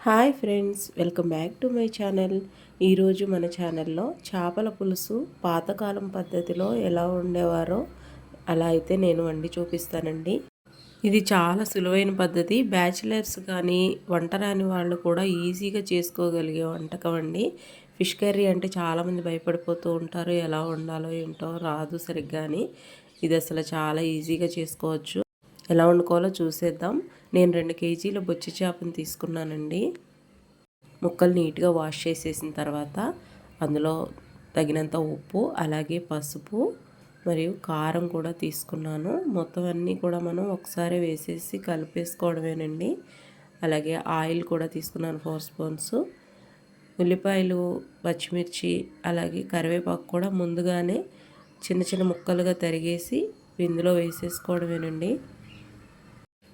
Hi friends, welcome back to my channel. ఈరోజు మన ఛానల్లో చేపల పులుసు పాతకాలం పద్ధతిలో ఎలా ఉండేవారో అలా అయితే నేను వండి చూపిస్తానండి. ఇది చాలా సులువైన పద్ధతి. బ్యాచిలర్స్ కానీ వంట రాని వాళ్ళు కూడా ఈజీగా చేసుకోగలిగే వంటకం అండి. ఫిష్ కర్రీ అంటే చాలామంది భయపడిపోతూ ఉంటారు, ఎలా వండాలో ఏంటో రాదు సరిగ్గా అని. ఇది అసలు చాలా ఈజీగా చేసుకోవచ్చు. ఎలా వండుకోవాలో చూసేద్దాం. నేను 2 కేజీల బొచ్చి చేపను తీసుకున్నానండి. ముక్కలు నీట్గా వాష్ చేసేసిన తర్వాత అందులో తగినంత ఉప్పు, అలాగే పసుపు మరియు కారం కూడా తీసుకున్నాను. మొత్తం అన్నీ కూడా మనం ఒకసారి వేసేసి కలిపేసుకోవడమేనండి. అలాగే ఆయిల్ కూడా తీసుకున్నాను 4 స్పూన్స్. ఉల్లిపాయలు, పచ్చిమిర్చి, అలాగే కరివేపాకు కూడా ముందుగానే చిన్న చిన్న ముక్కలుగా తరిగేసి ఇందులో వేసేసుకోవడమేనండి.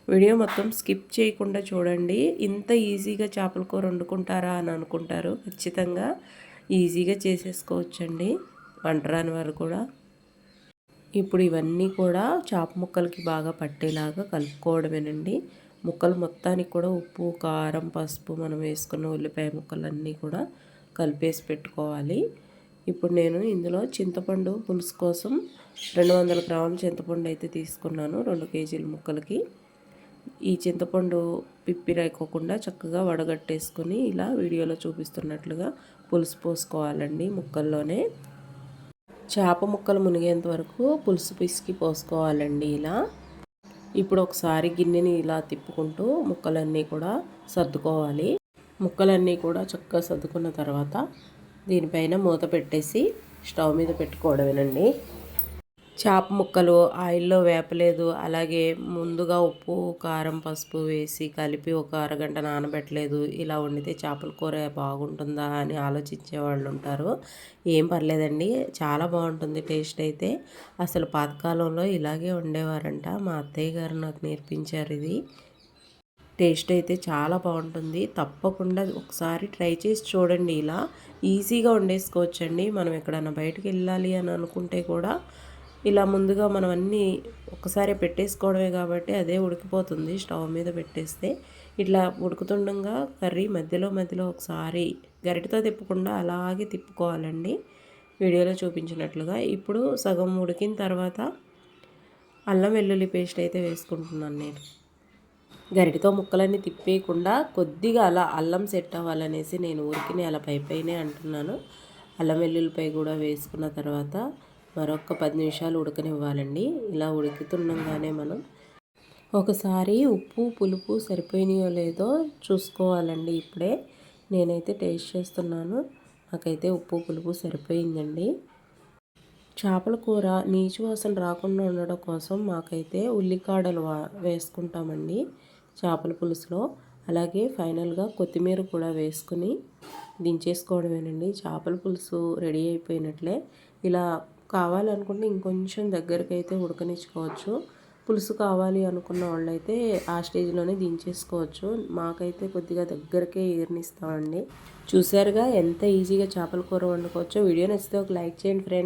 వీడియో మొత్తం స్కిప్ చేయకుండా చూడండి. ఇంత ఈజీగా చేపల కూర వండుకుంటారా అని అనుకుంటారు. ఖచ్చితంగా ఈజీగా చేసేసుకోవచ్చండి వంట రాని వారు కూడా. ఇప్పుడు ఇవన్నీ కూడా చేప ముక్కలకి బాగా పట్టేలాగా కలుపుకోవడమేనండి. ముక్కలు మొత్తానికి కూడా ఉప్పు, కారం, పసుపు, మనం వేసుకున్న ఉల్లిపాయ ముక్కలన్నీ కూడా కలిపేసి పెట్టుకోవాలి. ఇప్పుడు నేను ఇందులో చింతపండు పులుసు కోసం 200 గ్రాముల చింతపండు అయితే తీసుకున్నాను 2 కేజీల ముక్కలకి. ఈ చింతపండు పిప్పి రాకోకుండా చక్కగా వడగట్టేసుకొని ఇలా వీడియోలో చూపిస్తున్నట్లుగా పులుసు పోసుకోవాలండి ముక్కల్లోనే. చేప ముక్కలు మునిగేంత వరకు పులుసు పిసికి పోసుకోవాలండి ఇలా. ఇప్పుడు ఒకసారి గిన్నెని ఇలా తిప్పుకుంటూ ముక్కలన్నీ కూడా సర్దుకోవాలి. ముక్కలన్నీ కూడా చక్కగా సర్దుకున్న తర్వాత దీనిపైన మూత పెట్టేసి స్టవ్ మీద పెట్టుకోవడమేనండి. చేప ముక్కలు ఆయిల్లో వేపలేదు, అలాగే ముందుగా ఉప్పు, కారం, పసుపు వేసి కలిపి ఒక అరగంట నానబెట్టలేదు. ఇలా వండితే చేపల కూర బాగుంటుందా అని ఆలోచించే వాళ్ళు ఉంటారు. ఏం పర్లేదండి, చాలా బాగుంటుంది టేస్ట్ అయితే. అసలు పాతకాలంలో ఇలాగే వండేవారంట. మా అత్తయ్య గారు నాకు నేర్పించారు ఇది. టేస్ట్ అయితే చాలా బాగుంటుంది. తప్పకుండా ఒకసారి ట్రై చేసి చూడండి. ఇలా ఈజీగా వండేసుకోవచ్చండి. మనం ఎక్కడైనా బయటకు వెళ్ళాలి అని అనుకుంటే కూడా ఇలా ముందుగా మనం అన్నీ ఒకసారి పెట్టేసుకోవడమే కాబట్టి అదే ఉడికిపోతుంది. స్టవ్ మీద పెట్టేస్తే ఇట్లా ఉడుకుతుండగా కర్రీ మధ్యలో మధ్యలో ఒకసారి గరిటతో తిప్పకుండా అలాగే తిప్పుకోవాలండి, వీడియోలో చూపించినట్లుగా. ఇప్పుడు సగం ఉడికిన తర్వాత అల్లం వెల్లుల్లి పేస్ట్ అయితే వేసుకుంటున్నాను నేను. గరిటతో ముక్కలన్నీ తిప్పేయకుండా కొద్దిగా అలా అల్లం సెట్ అవ్వాలనేసి నేను ఊరికినే అలా పైనే అంటున్నాను. అల్లం వెల్లుల్లిపై కూడా వేసుకున్న తర్వాత మరొక 10 నిమిషాలు ఉడకనివ్వాలండి. ఇలా ఉడుకుతుండగానే మనం ఒకసారి ఉప్పు, పులుపు సరిపోయినాయో లేదో చూసుకోవాలండి. ఇప్పుడే నేనైతే టేస్ట్ చేస్తున్నాను. నాకైతే ఉప్పు, పులుపు సరిపోయిందండి. చేపల కూర నీచు వాసన రాకుండా ఉండడం కోసం మాకైతే ఉల్లికాడలు వేసుకుంటామండి చేపల పులుసులో. అలాగే ఫైనల్గా కొత్తిమీర కూడా వేసుకుని దించేసుకోవడమేనండి. చేపల పులుసు రెడీ అయిపోయినట్లే. ఇలా కావాలనుకుంటే ఇంకొంచెం దగ్గరికి అయితే ఉడకనిచ్చుకోవచ్చు. పులుసు కావాలి అనుకున్న వాళ్ళైతే ఆ స్టేజ్లోనే దించేసుకోవచ్చు. మాకైతే కొద్దిగా దగ్గరకే ఏర్నిస్తామండి. చూసారుగా ఎంత ఈజీగా చేపల కూర వండుకోవచ్చో. వీడియో నచ్చితే ఒక లైక్ చేయండి ఫ్రెండ్స్.